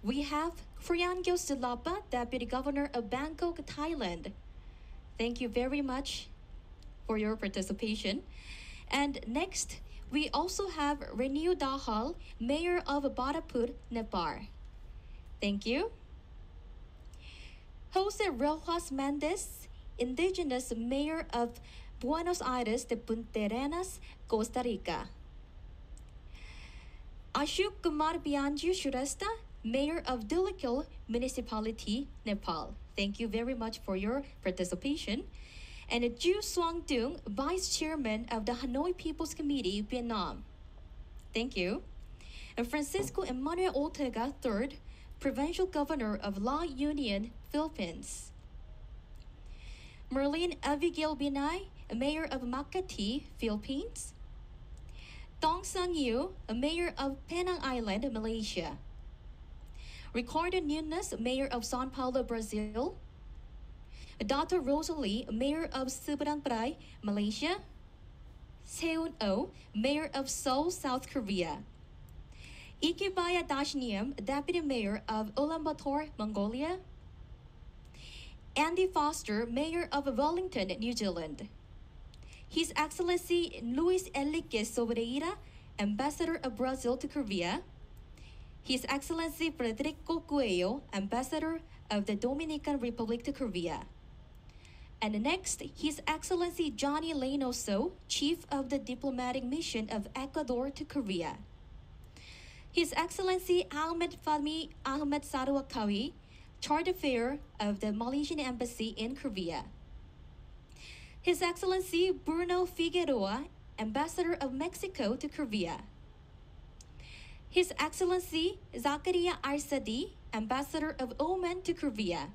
we have Friangyo Silapa, Deputy Governor of Bangkok, Thailand. Thank you very much for your participation. And next, we also have Renew Dahal, Mayor of Badapur, Nepal. Thank you. Jose Rojas Mendez, Indigenous Mayor of Buenos Aires de Punta Arenas, Costa Rica. Ashok Kumar Bianju Shuresta, Mayor of Dulikil Municipality, Nepal. Thank you very much for your participation. And Ju Swang Dung, Vice Chairman of the Hanoi People's Committee, Vietnam. Thank you. And Francisco Emmanuel Ortega III, Provincial Governor of La Union, Philippines. Merlin Abigail Binay, Mayor of Makati, Philippines. Dong Sang Yu, Mayor of Penang Island, Malaysia. Ricardo Nunes, Mayor of São Paulo, Brazil. Dr. Rosalie, Mayor of Seberang Perai, Malaysia. Seun Oh, Mayor of Seoul, South Korea. Ikebaya Dashniam, Deputy Mayor of Ulaanbaatar, Mongolia. Andy Foster, Mayor of Wellington, New Zealand. His Excellency Luis Enrique Sobreira, Ambassador of Brazil to Korea. His Excellency Frederico Coelho, Ambassador of the Dominican Republic to Korea. And next, His Excellency Johnny Leynoso, Chief of the Diplomatic Mission of Ecuador to Korea. His Excellency Ahmed Fahmi Ahmed Sarwakawi, Charge d'Affaires of the Malaysian Embassy in Korea. His Excellency Bruno Figueroa, Ambassador of Mexico to Korea. His Excellency Zakaria Arsadi, Ambassador of Oman to Korea.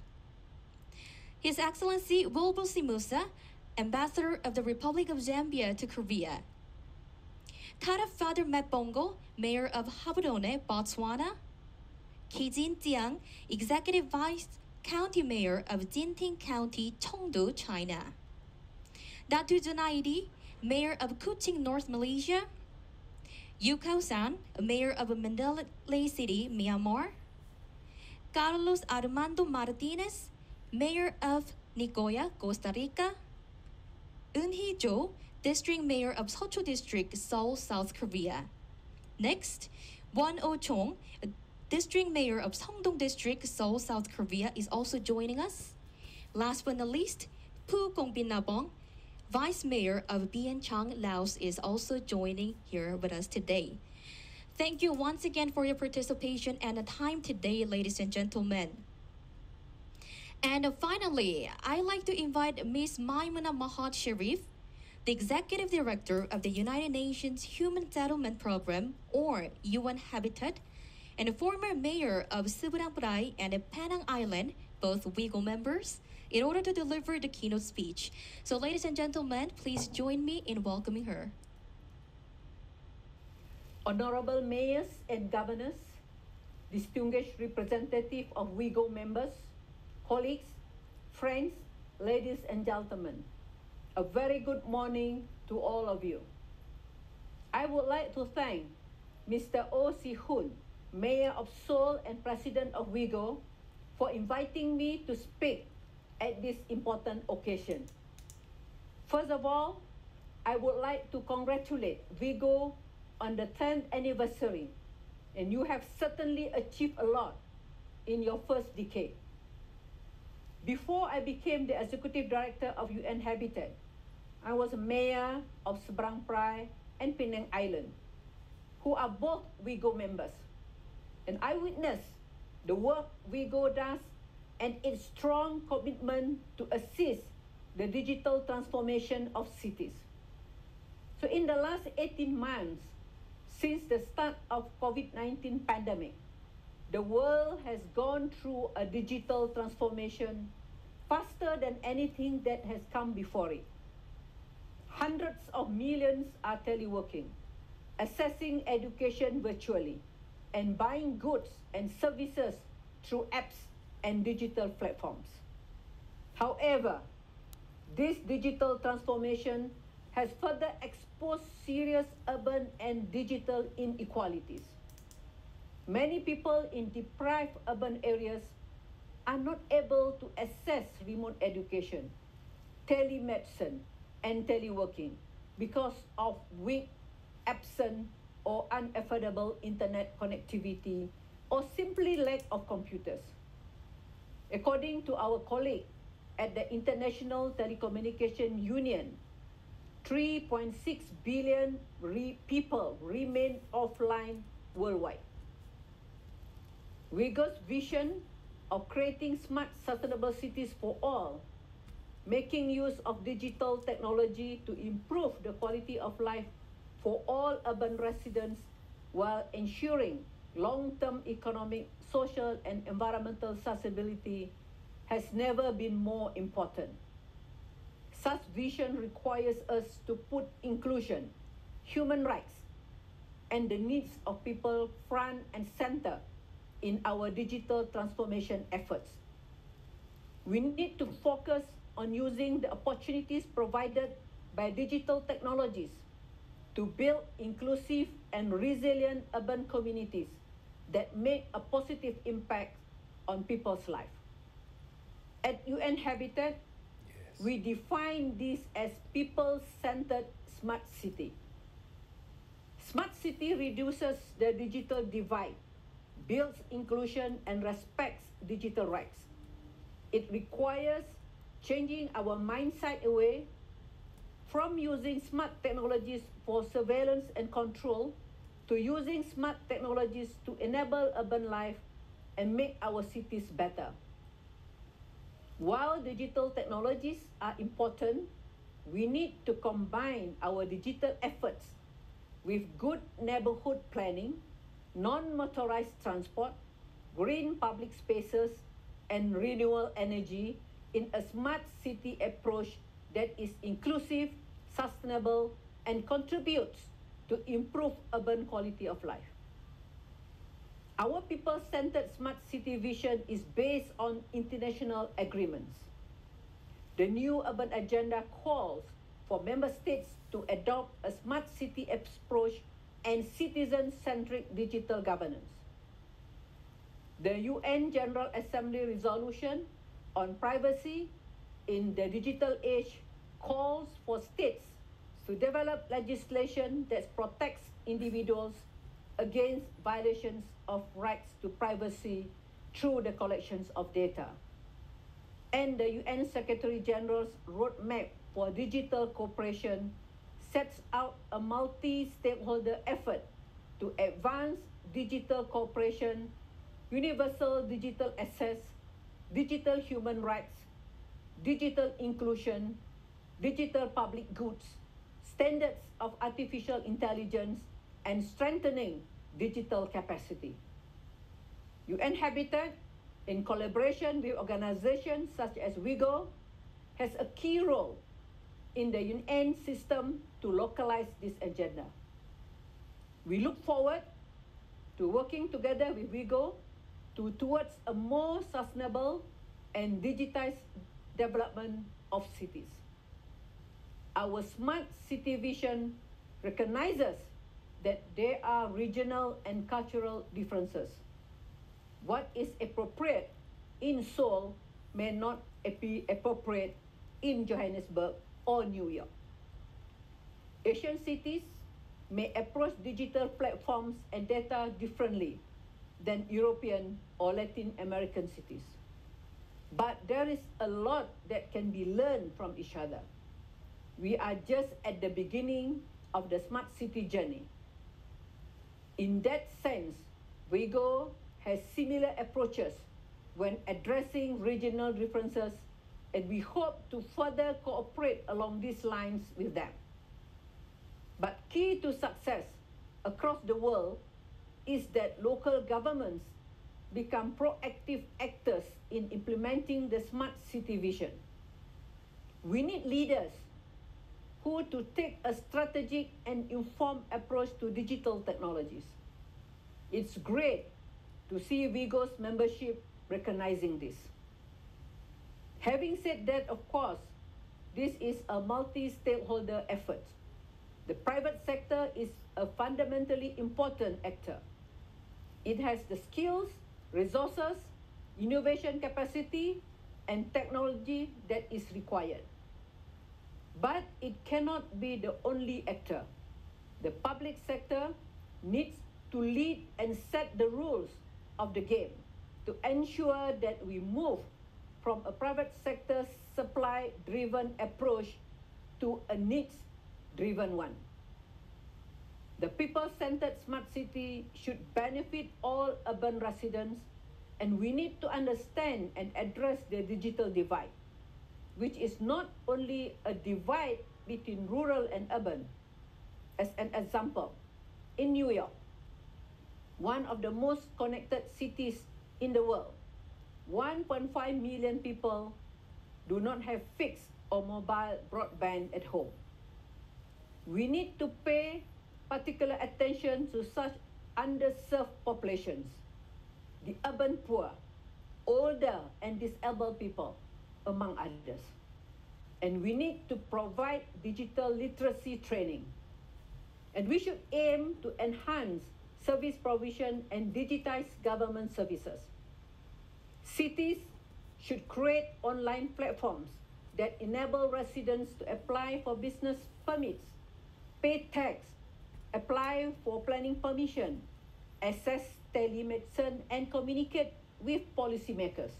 His Excellency Wilbusi Musa, Ambassador of the Republic of Zambia to Korea. Kara Father Meponggo, Mayor of Haburone, Botswana. Kijin Tiang, Executive Vice County Mayor of Jinting County, Chengdu, China. Datu Junaidi, Mayor of Kuching, North Malaysia. Yuko San, Mayor of Mandalay City, Myanmar. Carlos Armando Martinez, Mayor of Nicoya, Costa Rica. Eun-hee Jo, District Mayor of Seocho District, Seoul, South Korea. Next, Won-oh Chong, District Mayor of Songdong District, Seoul, South Korea, is also joining us. Last but not least, Pu Kongbin-nabong, Vice Mayor of Bien Chang, Laos, is also joining here with us today. Thank you once again for your participation and the time today, ladies and gentlemen. And finally, I'd like to invite Ms. Maimuna Mahat Sharif, the Executive Director of the United Nations Human Settlement Program, or UN Habitat, and a former mayor of Seberang Perai and Penang Island, both WeGo members, in order to deliver the keynote speech. So ladies and gentlemen, please join me in welcoming her. Honorable mayors and governors, distinguished representative of WeGo members, colleagues, friends, ladies and gentlemen, a very good morning to all of you. I would like to thank Mr. Oh Si-hun, Mayor of Seoul and President of WeGo, for inviting me to speak at this important occasion. First of all, I would like to congratulate WeGo on the 10th anniversary, and you have certainly achieved a lot in your first decade. Before I became the Executive Director of UN Habitat, I was Mayor of Seberang Perai and Penang Island, who are both WeGo members. And I witnessed the work WeGo does and its strong commitment to assist the digital transformation of cities. So in the last 18 months, since the start of COVID-19 pandemic, the world has gone through a digital transformation faster than anything that has come before it. Hundreds of millions are teleworking, accessing education virtually, and buying goods and services through apps and digital platforms. However, this digital transformation has further exposed serious urban and digital inequalities. Many people in deprived urban areas are not able to access remote education, telemedicine, and teleworking because of weak, absent, or unaffordable internet connectivity, or simply lack of computers. According to our colleague at the International Telecommunication Union, 3.6 billion people remain offline worldwide. WeGo's vision of creating smart, sustainable cities for all, making use of digital technology to improve the quality of life for all urban residents while ensuring long-term economic, social, and environmental sustainability has never been more important. Such vision requires us to put inclusion, human rights, and the needs of people front and center in our digital transformation efforts. We need to focus on using the opportunities provided by digital technologies to build inclusive and resilient urban communities that make a positive impact on people's life. At UN Habitat, we define this as people-centered smart city. Smart city reduces the digital divide, builds inclusion, and respects digital rights. It requires changing our mindset away from using smart technologies for surveillance and control to using smart technologies to enable urban life and make our cities better. While digital technologies are important, we need to combine our digital efforts with good neighborhood planning, non-motorized transport, green public spaces, and renewable energy in a smart city approach that is inclusive, sustainable, and contributes to improve urban quality of life. Our people-centered smart city vision is based on international agreements. The new urban agenda calls for member states to adopt a smart city approach and citizen-centric digital governance. The UN General Assembly resolution on privacy in the digital age calls for states to develop legislation that protects individuals against violations of rights to privacy through the collections of data. And the UN Secretary General's roadmap for digital cooperation sets out a multi-stakeholder effort to advance digital cooperation, universal digital access, digital human rights, digital inclusion, digital public goods, standards of artificial intelligence, and strengthening digital capacity. UN Habitat, in collaboration with organizations such as WeGo, has a key role in the UN system to localize this agenda. We look forward to working together with WeGo towards a more sustainable and digitized development of cities. Our smart city vision recognizes that there are regional and cultural differences. What is appropriate in Seoul may not be appropriate in Johannesburg or New York. Asian cities may approach digital platforms and data differently than European or Latin American cities. But there is a lot that can be learned from each other. We are just at the beginning of the smart city journey. In that sense, WeGo has similar approaches when addressing regional differences, and we hope to further cooperate along these lines with them. But key to success across the world is that local governments become proactive actors in implementing the smart city vision. We need leaders who to take a strategic and informed approach to digital technologies. It's great to see WeGo's membership recognizing this. Having said that, of course, this is a multi-stakeholder effort. The private sector is a fundamentally important actor. It has the skills, resources, innovation capacity, and technology that is required. But it cannot be the only actor. The public sector needs to lead and set the rules of the game to ensure that we move from a private sector supply-driven approach to a needs-driven one. The people-centered smart city should benefit all urban residents, and we need to understand and address the digital divide, which is not only a divide between rural and urban. As an example, in New York, one of the most connected cities in the world, 1.5 million people do not have fixed or mobile broadband at home. We need to pay particular attention to such underserved populations, the urban poor, older and disabled people, among others. And we need to provide digital literacy training. And we should aim to enhance service provision and digitize government services. Cities should create online platforms that enable residents to apply for business permits, pay tax, apply for planning permission, access telemedicine, and communicate with policymakers.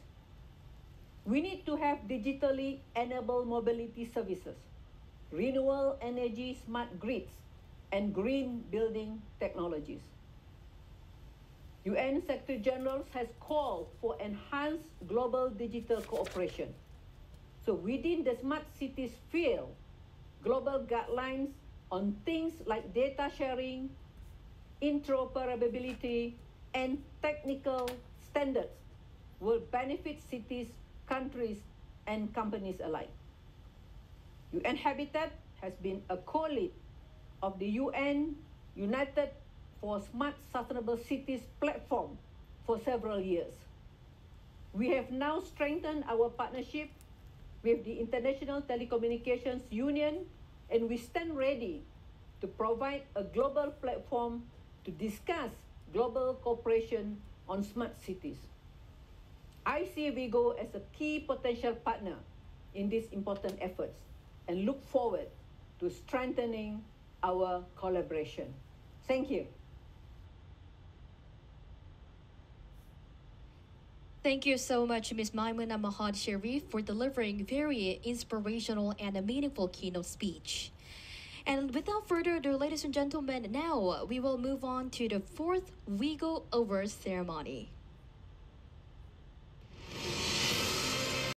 We need to have digitally enabled mobility services, renewable energy smart grids, and green building technologies. UN Secretary General has called for enhanced global digital cooperation. So within the smart cities field, global guidelines on things like data sharing, interoperability, and technical standards will benefit cities, countries, and companies alike. UN Habitat has been a co-lead of the UN United for Smart Sustainable Cities platform for several years. We have now strengthened our partnership with the International Telecommunications Union, and we stand ready to provide a global platform to discuss global cooperation on smart cities. I see WeGo as a key potential partner in these important efforts and look forward to strengthening our collaboration. Thank you. Thank you so much, Ms. Maimuna Mahad Sharif, for delivering very inspirational and a meaningful keynote speech. And without further ado, ladies and gentlemen, now we will move on to the fourth WeGo Awards ceremony.